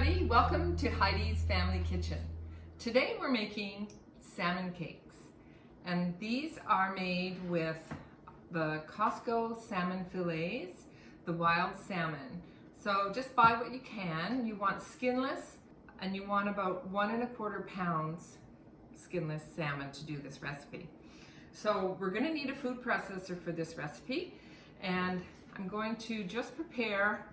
everybody, welcome to Heidi's Family Kitchen. Today we're making salmon cakes, and these are made with the Costco salmon fillets, the wild salmon. So just buy what you can. You want skinless, and you want about 1 1/4 pounds skinless salmon to do this recipe. So we're going to need a food processor for this recipe, and I'm going to just prepare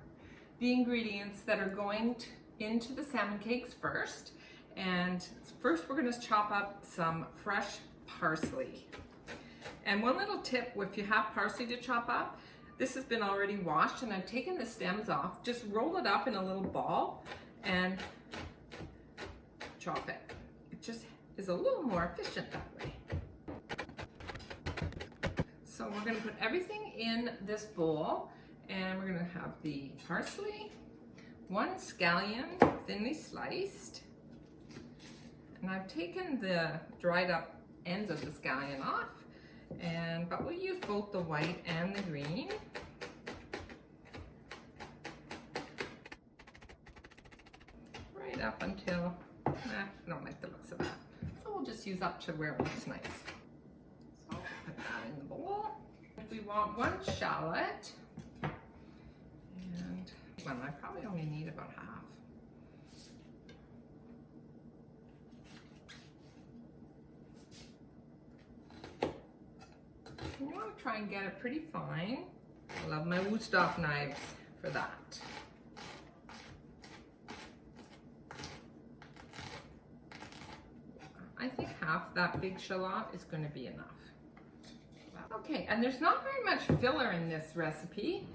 the ingredients that are going into the salmon cakes first. And first we're going to chop up some fresh parsley. And one little tip, if you have parsley to chop up, this has been already washed and I've taken the stems off. Just roll it up in a little ball and chop it. It just is a little more efficient that way. So we're going to put everything in this bowl, and we're going to have the parsley, 1 scallion thinly sliced, and I've taken the dried up ends of the scallion off, but we'll use both the white and the green. Right up until, I don't like the looks of that, so we'll just use up to where it looks nice. So put that in the bowl. We want 1 shallot, and well, I probably only need about half. And you want to try and get it pretty fine. I love my Wusthof knives for that. I think half that big shallot is going to be enough. Okay, and there's not very much filler in this recipe,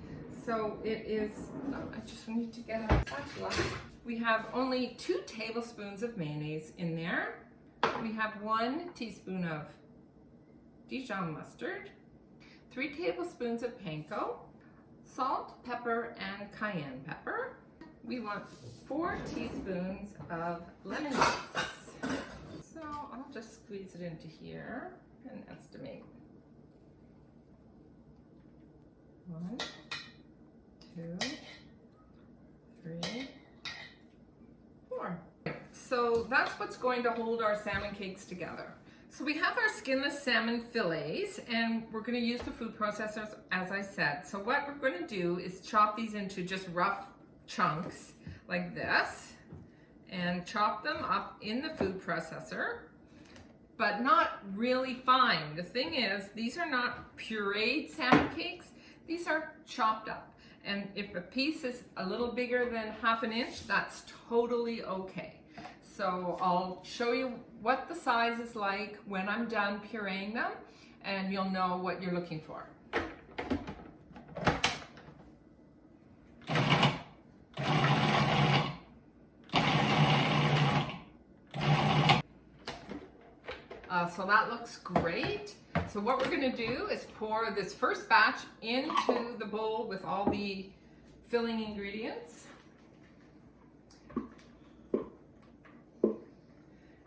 so it is, I just need to get a spatula. We have only 2 tablespoons of mayonnaise in there. We have 1 teaspoon of Dijon mustard, 3 tablespoons of panko, salt, pepper, and cayenne pepper. We want 4 teaspoons of lemon juice. So I'll just squeeze it into here and estimate. 1, 2, 3, 4. So that's what's going to hold our salmon cakes together. So we have our skinless salmon fillets, and we're going to use the food processors as I said. So what we're going to do is chop these into just rough chunks like this and chop them up in the food processor, but not really fine. The thing is, these are not pureed salmon cakes. These are chopped up, and if a piece is a little bigger than ½ an inch, that's totally okay. So I'll show you what the size is like when I'm done pureeing them, and you'll know what you're looking for. So that looks great. So what we're going to do is pour this first batch into the bowl with all the filling ingredients.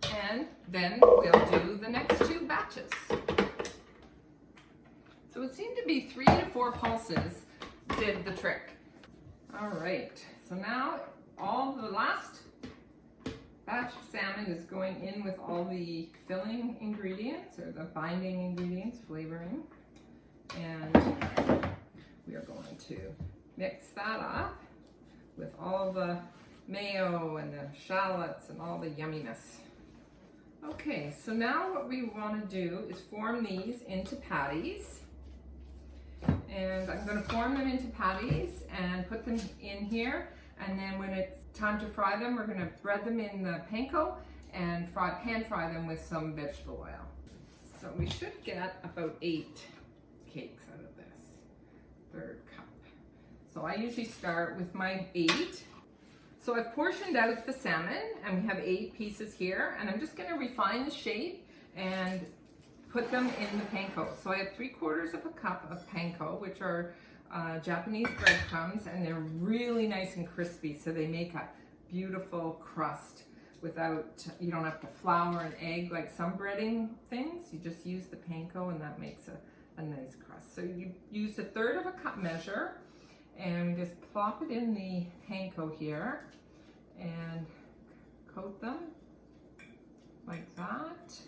And then we'll do the next 2 batches. So it seemed to be 3 to 4 pulses did the trick. All right, so now all the last batch of salmon is going in with all the filling ingredients, or the binding ingredients, flavoring, and we are going to mix that up with all the mayo and the shallots and all the yumminess. Okay, so now what we want to do is form these into patties, and I'm going to form them into patties and put them in here. And then when it's time to fry them, we're going to bread them in the panko and pan fry them with some vegetable oil. So we should get about 8 cakes out of this 1/3 cup. So I usually start with my 8. So I've portioned out the salmon, and we have 8 pieces here, and I'm just going to refine the shape and put them in the panko. So I have 3/4 cup of panko, which are Japanese breadcrumbs, and they're really nice and crispy, so they make a beautiful crust without, you don't have to flour an egg like some breading things. You just use the panko, and that makes a nice crust. So you use 1/3 cup measure, and just plop it in the panko here, and coat them like that.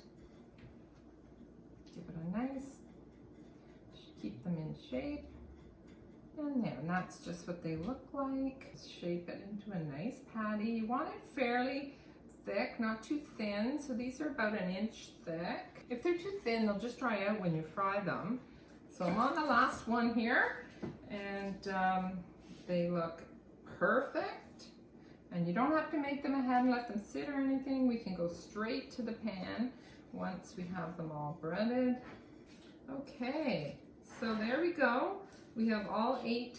Give it a nice, keep them in shape. And there, and that's just what they look like. Shape it into a nice patty. You want it fairly thick, not too thin. So these are about 1 inch thick. If they're too thin, they'll just dry out when you fry them. So I'm on the last one here, and they look perfect. And you don't have to make them ahead and let them sit or anything. We can go straight to the pan once we have them all breaded. Okay, so there we go. We have all 8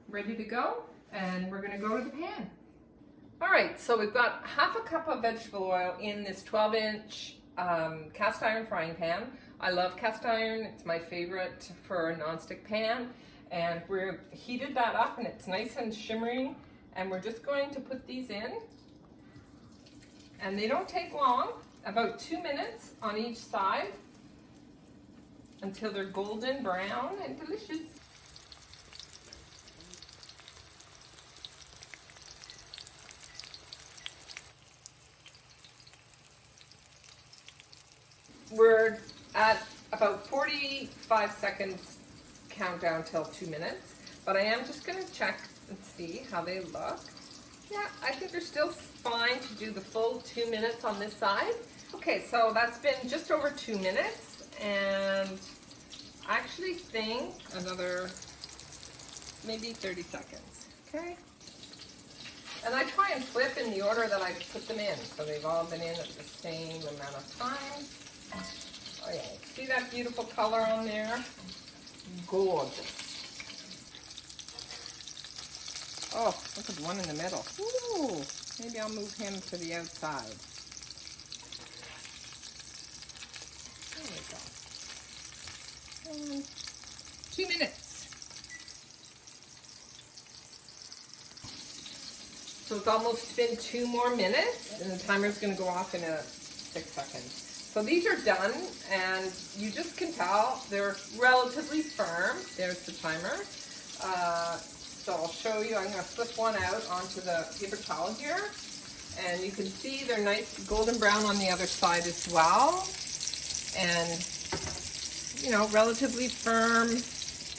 ready to go, and we're gonna go to the pan. All right, so we've got 1/2 cup of vegetable oil in this 12-inch cast iron frying pan. I love cast iron, it's my favorite for a nonstick pan. And we're heated that up and it's nice and shimmering. And we're just going to put these in. And they don't take long, about 2 minutes on each side, until they're golden brown and delicious. We're at about 45 seconds countdown till 2 minutes, but I am just going to check and see how they look. Yeah, I think they're still fine to do the full 2 minutes on this side. Okay, so that's been just over 2 minutes, and I actually think another maybe 30 seconds, okay? And I try and flip in the order that I put them in, so they've all been in at the same amount of time. Oh yeah, see that beautiful color on there? Gorgeous. Oh, look at the one in the middle. Ooh, maybe I'll move him to the outside. There we go. And 2 minutes. So it's almost been 2 more minutes, and the timer's going to go off in 6 seconds. So these are done, and you just can tell they're relatively firm. There's the timer. So I'll show you. I'm going to flip one out onto the paper towel here, and you can see they're nice golden brown on the other side as well, and you know, relatively firm,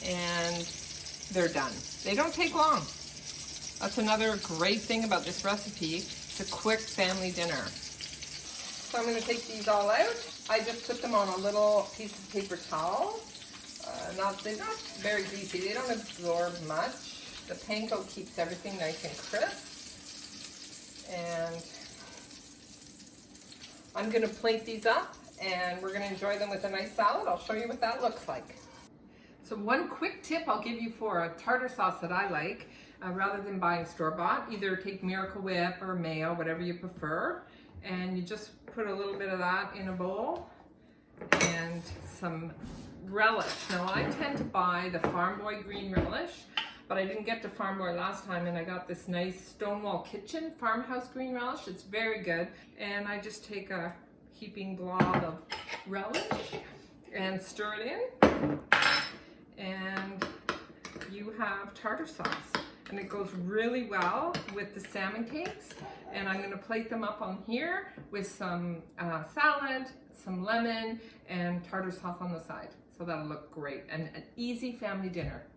and they're done. They don't take long. That's another great thing about this recipe. It's a quick family dinner. So I'm going to take these all out. I just put them on a little piece of paper towel. They're not very greasy. They don't absorb much. The panko keeps everything nice and crisp. And I'm going to plate these up, and we're going to enjoy them with a nice salad. I'll show you what that looks like. So one quick tip I'll give you for a tartar sauce that I like, rather than buying store-bought, either take Miracle Whip or mayo, whatever you prefer, and you just put a little bit of that in a bowl and some relish. Now I tend to buy the Farm Boy green relish, but I didn't get the Farm Boy last time, and I got this nice Stonewall Kitchen farmhouse green relish. It's very good, and I just take a heaping blob of relish and stir it in, and you have tartar sauce. And it goes really well with the salmon cakes. And I'm going to plate them up on here with some salad, some lemon, and tartar sauce on the side. So that'll look great, and an easy family dinner.